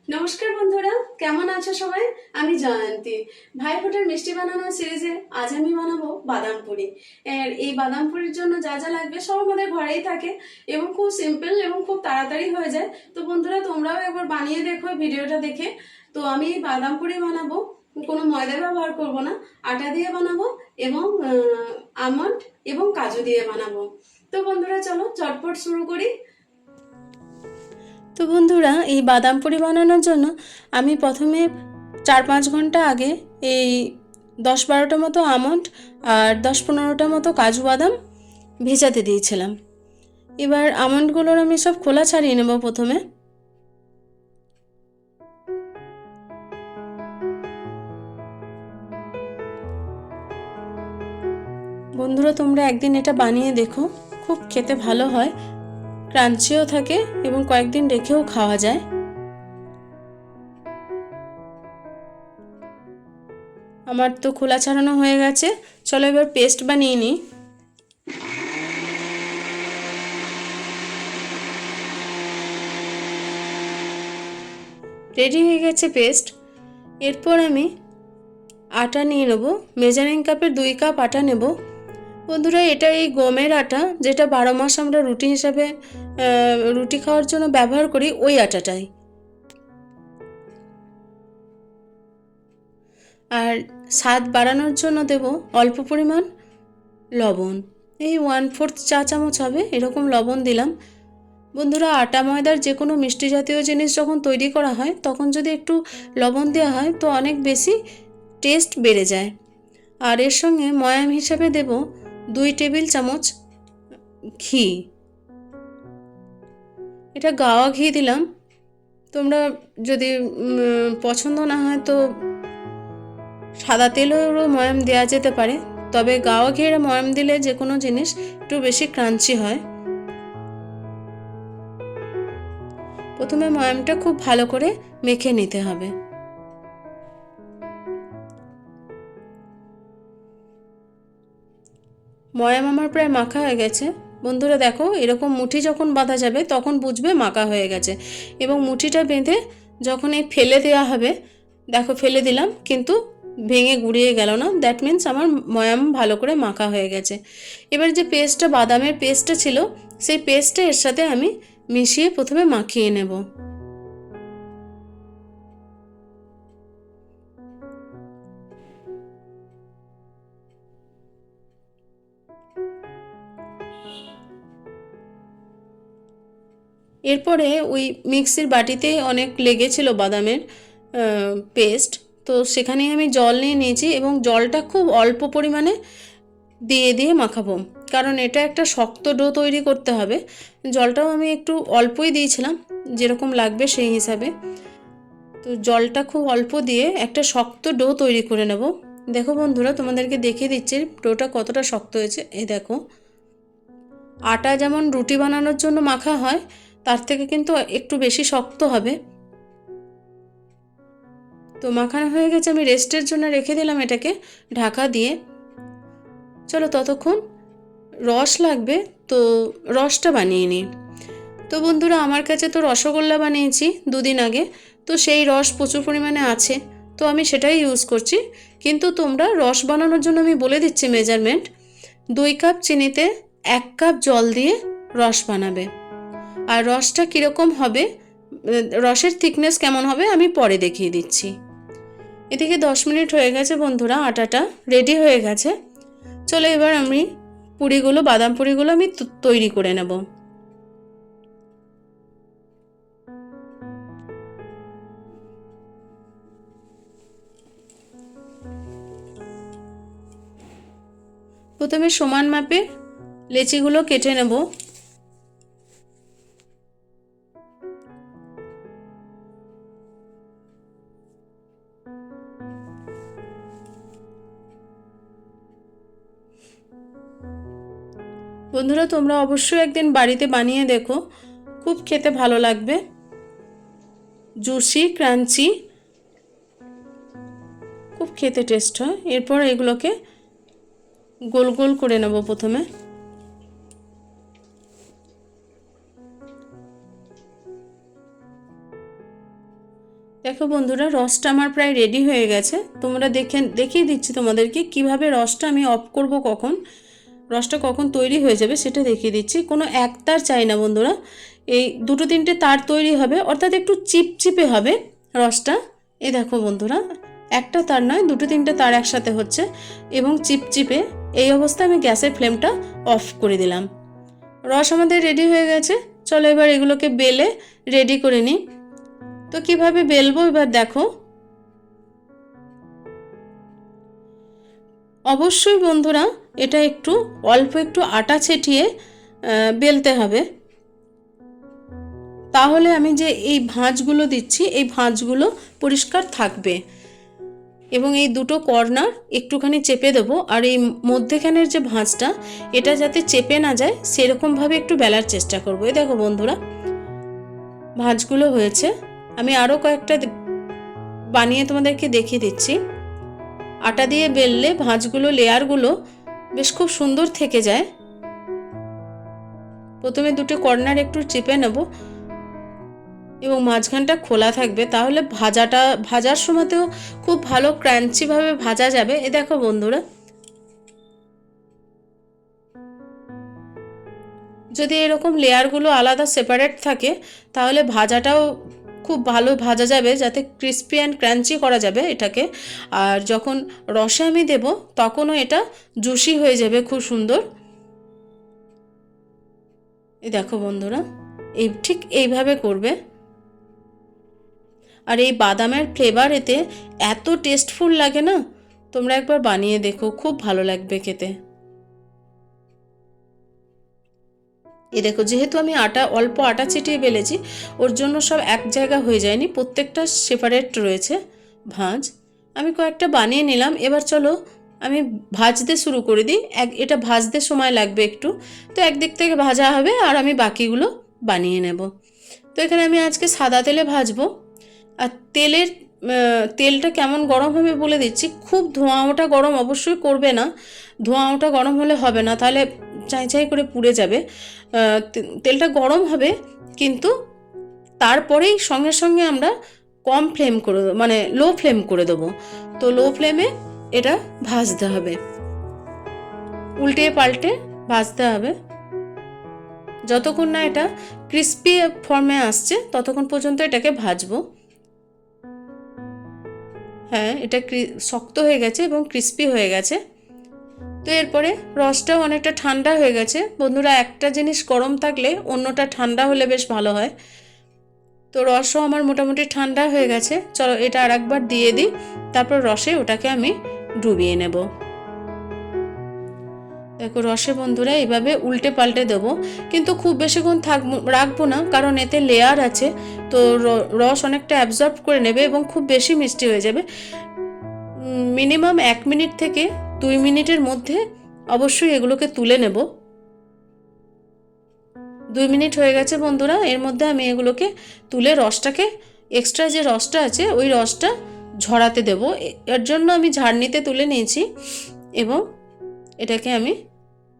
নমস্কার বন্ধুরা, কেমন আছো সবাই? আমি জয়ন্তী। ভাইফোঁটার মিষ্টি বানানোর সিরিজে আজ আমি বানাবো বাদাম পুরি। আর এই বাদাম পুরির জন্য যা যা লাগবে সব আমাদের ঘরেই থাকে এবং খুব সিম্পল এবং খুব তাড়াতাড়ি হয়ে যায়। তো বন্ধুরা, তোমরাও একবার বানিয়ে দেখো ভিডিওটা দেখে। তো আমি এই বাদাম পুরি বানাবো, কোনো ময়দা ব্যবহার করব না, আটা দিয়ে বানাবো এবং আমন্ড এবং কাজু দিয়ে বানাবো। তো বন্ধুরা, চলো চটপট শুরু করি। তো বন্ধুরা, এই বাদাম পুরি বানানোর জন্য আমি প্রথমে 4-5 ঘন্টা আগে এই 10-12টা মতো আমন্ড আর 10-15টা মতো কাজু বাদাম ভেজাতে দিয়েছিলাম। এবার আমন্ডগুলোর আমি সব খোলা ছাড়িয়ে নেব প্রথমে। বন্ধুরা, তোমরা একদিন এটা বানিয়ে দেখো, খুব খেতে ভালো হয়, ক্রাঞ্চিও থাকে এবং কয়েকদিন রেখেও খাওয়া যায়। আমার তো খোলা ছাড়ানো হয়ে গেছে, চলো এবার পেস্ট বানিয়ে নিই। রেডি হয়ে গেছে পেস্ট। এরপর আমি আটা নিয়ে নেব, মেজারিং কাপের 2 কাপ আটা নেব। বন্ধুরা, এটা এই গমের আটা, যেটা 12 মাস আমরা রুটি হিসাবে রুটি খাওয়ার জন্য ব্যবহার করি, ওই আটাটাই। আর স্বাদ বাড়ানোর জন্য দেব অল্প পরিমাণ লবণ, এই 1/4 চা চামচ হবে এরকম লবণ দিলাম। বন্ধুরা, আটা ময়দার যে কোনো মিষ্টি জাতীয় জিনিস যখন তৈরি করা হয় তখন যদি একটু লবণ দেওয়া হয় তো অনেক বেশি টেস্ট বেড়ে যায়। আর এর সঙ্গে ময়াম হিসাবে দেব 2 টেবিল চামচ ঘি। এটা গাওয়া ঘি দিলাম, তোমরা যদি পছন্দ না হয় তো সাদা তেলেরও ময়াম দেওয়া যেতে পারে, তবে গাওয়া ঘিয়ের ময়াম দিলে যে কোনো জিনিস একটু বেশি ক্রাঞ্চি হয়। প্রথমে ময়ামটা খুব ভালো করে মেখে নিতে হবে। ময়াম আমার প্রায় মাখা হয়ে গেছে। বন্ধুরা দেখো, এরকম মুঠি যখন বাঁধা যাবে তখন বুঝবে মাখা হয়ে গেছে, এবং মুঠিটা বেঁধে যখন এই ফেলে দেওয়া হবে, দেখো ফেলে দিলাম কিন্তু ভেঙে গুঁড়িয়ে গেল না, দ্যাট মিন্স আমার ময়াম ভালো করে মাখা হয়ে গেছে। এবার যে পেস্টটা, বাদামের পেস্টটা ছিল, সেই পেস্টটা এর সাথে আমি মিশিয়ে প্রথমে মাখিয়ে নেব। এরপরে ওই মিক্সির বাটিতে অনেক লেগেছিল বাদামের পেস্ট, তো সেখানে আমি জল নিয়ে নিয়েছি এবং জলটা খুব অল্প পরিমাণে দিয়ে দিয়ে মাখাবো, কারণ এটা একটা শক্ত ডো তৈরি করতে হবে। জলটাও আমি একটু অল্পই দিয়েছিলাম, যেরকম লাগবে সেই হিসাবে। তো জলটা খুব অল্প দিয়ে একটা শক্ত ডো তৈরি করে নেব। দেখো বন্ধুরা, তোমাদেরকে দেখিয়ে দিচ্ছি ডোটা কতটা শক্ত হয়েছে। এই দেখো, আটা যেমন রুটি বানানোর জন্য মাখা হয় তার থেকে কিন্তু একটু বেশি শক্ত হবে। তো মাখানো হয়ে গেছে, আমি রেস্টের জন্য রেখে দিলাম এটাকে ঢাকা দিয়ে। চলো ততক্ষণ রস লাগবে, তো রসটা বানিয়ে নিই। তো বন্ধুরা, আমার কাছে তো রসগোল্লা বানিয়েছি 2 দিন আগে, তো সেই রস প্রচুর পরিমাণে আছে, তো আমি সেটাই ইউজ করছি। কিন্তু তোমরা রস বানানোর জন্য আমি বলে দিচ্ছি মেজারমেন্ট: 2 কাপ চিনিতে 1 কাপ জল দিয়ে রস বানাবে। আর রসটা কীরকম হবে, রসের থিকনেস কেমন হবে আমি পরে দেখিয়ে দিচ্ছি। এদিকে 10 মিনিট হয়ে গেছে বন্ধুরা, আটাটা রেডি হয়ে গেছে। চলো এবার আমি পুরিগুলো, বাদাম পুরিগুলো আমি তৈরি করে নেব। প্রথমে সমান মাপে লেচিগুলো কেটে নেব। বন্ধুরা, তোমরা অবশ্যই একদিন বাড়িতে বানিয়ে দেখো, খুব খেতে ভালো লাগবে, জুসি ক্রাঞ্চি, খুব খেতে টেস্ট হয়। এরপর এগুলোকে গোল গোল করে নেব প্রথমে। দেখো বন্ধুরা, রসটা আমার প্রায় রেডি হয়ে গেছে। তোমরা দেখিয়ে দিচ্ছি তোমাদেরকে কিভাবে রসটা আমি অফ করব, কখন রসটা কখন তৈরি হয়ে যাবে সেটা দেখিয়ে দিচ্ছি। কোনো এক তার চাই না বন্ধুরা, এই 2-3টে তার তৈরি হবে, অর্থাৎ একটু চিপচিপে হবে রসটা। এই দেখো বন্ধুরা, একটা তার নয়, 2-3টে তার একসাথে হচ্ছে এবং চিপচিপে। এই অবস্থায় আমি গ্যাসের ফ্লেমটা অফ করে দিলাম। রস আমাদের রেডি হয়ে গেছে। চলো এবার এগুলোকে বেলে রেডি করে নিই। তো কিভাবে বেলবো এবার দেখো। অবশ্যই বন্ধুরা, এটা অল্প একটু আটা ছিটিয়ে বেলতে হবে, তাহলে আমি যে এই ভাঁজগুলো দিচ্ছি এই ভাঁজগুলো পরিষ্কার থাকবে। এবং এই দুটো কর্নার একটুখানি চেপে দেবো, আর এই মধ্যেখানের যে ভাঁজটা এটা যাতে চেপে না যায় সেরকমভাবে একটু বেলার চেষ্টা করবো। এই দেখো বন্ধুরা, ভাঁজগুলো হয়েছে। আমি আরও কয়েকটা বানিয়ে তোমাদেরকে দেখিয়ে দিচ্ছি। আটা দিয়ে বেললে ভাঁজগুলো, লেয়ারগুলো বেশ খুব সুন্দর থেকে যায়। প্রথমে দুটো কর্নার একটু চেপে নেব এবং মাঝখানটা খোলা থাকবে, তাহলে ভাজার সময়তেও খুব ভালো ক্রাঞ্চিভাবে ভাজা যাবে। এ দেখো বন্ধুরা, যদি এরকম লেয়ারগুলো আলাদা সেপারেট থাকে তাহলে ভাজাটাও খুব ভালো ভাজা যাবে, যাতে ক্রিস্পি অ্যান্ড ক্রাঞ্চি করা যাবে এটাকে। আর যখন রসে আমি দেব তখনও এটা জুসি হয়ে যাবে খুব সুন্দর। এই দেখো বন্ধুরা, ঠিক এইভাবে করবে। আর এই বাদামের ফ্লেভার এতে এত টেস্টফুল লাগে না, তোমরা একবার বানিয়ে দেখো, খুব ভালো লাগবে খেতে। এ দেখো, যেহেতু আমি অল্প আটা ছিটিয়ে বেলেছি, ওর জন্য সব এক জায়গা হয়ে যায়নি, প্রত্যেকটা সেপারেট রয়েছে ভাঁজ। আমি কয়েকটা বানিয়ে নিলাম। এবার চলো আমি ভাজতে শুরু করে দিই। এটা ভাজতে সময় লাগবে একটু, তো একদিক থেকে ভাজা হবে আর আমি বাকিগুলো বানিয়ে নেব। তো এখানে আমি আজকে সাদা তেলে ভাজবো। আর তেলটা কেমন গরম হবে বলে দিচ্ছি। খুব ধোঁয়া ওঠা গরম অবশ্যই করবে না, ধোঁয়া ওঠা গরম হলে হবে না, তাহলে চাই করে পুড়ে যাবে। তেলটা গরম হবে, কিন্তু তারপরেই সঙ্গে সঙ্গে আমরা কম ফ্লেম করে দেবো, মানে লো ফ্লেম করে দেবো। তো লো ফ্লেমে এটা ভাজতে হবে, উল্টে পাল্টে ভাজতে হবে যতক্ষণ না এটা ক্রিস্পি ফর্মে আসছে, ততক্ষণ পর্যন্ত এটাকে ভাজবো। হ্যাঁ, এটা শক্ত হয়ে গেছে এবং ক্রিস্পি হয়ে গেছে। তো এরপরে রসটাও অনেকটা ঠান্ডা হয়ে গেছে বন্ধুরা। একটা জিনিস গরম থাকলে অন্যটা ঠান্ডা হলে বেশ ভালো হয়। তো রসও আমার মোটামুটি ঠান্ডা হয়ে গেছে। চলো এটা আর একবার দিয়ে দিই, তারপর রসে ওটাকে আমি ডুবিয়ে নেব। দেখো রসে বন্ধুরা এইভাবে উল্টে পাল্টে দেবো, কিন্তু খুব বেশিক্ষণ রাখবো না, কারণ এতে লেয়ার আছে। তো রস অনেকটা অ্যাবজর্ব করে নেবে এবং খুব বেশি মিষ্টি হয়ে যাবে। মিনিমাম 1 মিনিট থেকে 2 মিনিটের মধ্যে অবশ্যই এগুলোকে তুলে নেব। 2 মিনিট হয়ে গেছে বন্ধুরা। এর মধ্যে আমি এগুলোকে তুলে রসটাকে, এক্সট্রা যে রসটা আছে ওই রসটা ঝরাতে দেব। এর জন্য আমি ঝাড়নিতে তুলে নিয়েছি এবং এটাকে আমি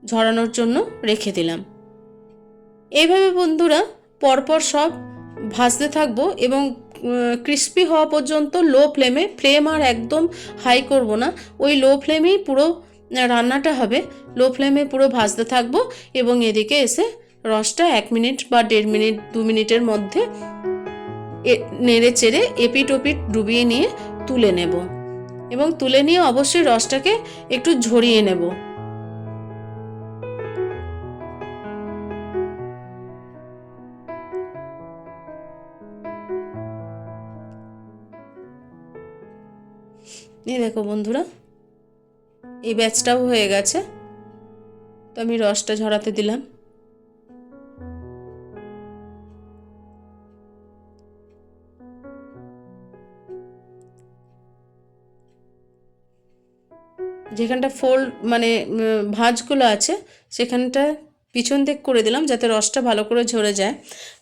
ঝরানোর জন্য রেখে দিলাম। এইভাবে বন্ধুরা পরপর সব ভাজতে থাকবো এবং ক্রিস্পি হওয়া পর্যন্ত লো ফ্লেমে, ফ্লেম আর একদম হাই করব না, ওই লো ফ্লেমেই পুরো রান্নাটা হবে। লো ফ্লেমে পুরো ভাজতে থাকবো এবং এদিকে এসে রসটা 1 মিনিট বা 1.5 মিনিট 2 মিনিটের মধ্যে নেড়ে চেড়ে এপিট ওপিট ডুবিয়ে নিয়ে তুলে নেব। এবং তুলে নিয়ে অবশ্যই রসটাকে একটু ঝরিয়ে নেব। এই দেখো বন্ধুরা, এই ব্যাচটাও হয়ে গেছে। তো আমি রসটা ঝরাতে দিলাম। যেখানটা মানে ভাঁজগুলো আছে সেখানটা পিছন দিক করে দিলাম, যাতে রসটা ভালো করে ঝরে যায়।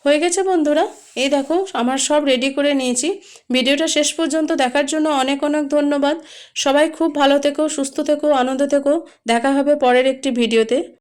হয়ে গেছে বন্ধুরা। এই দেখো আমার সব রেডি করে নিয়েছি। ভিডিওটা শেষ পর্যন্ত দেখার জন্য অনেক অনেক ধন্যবাদ। সবাই খুব ভালো থেকো, সুস্থ থেকো, আনন্দ থেকো। দেখা হবে পরের একটি ভিডিওতে।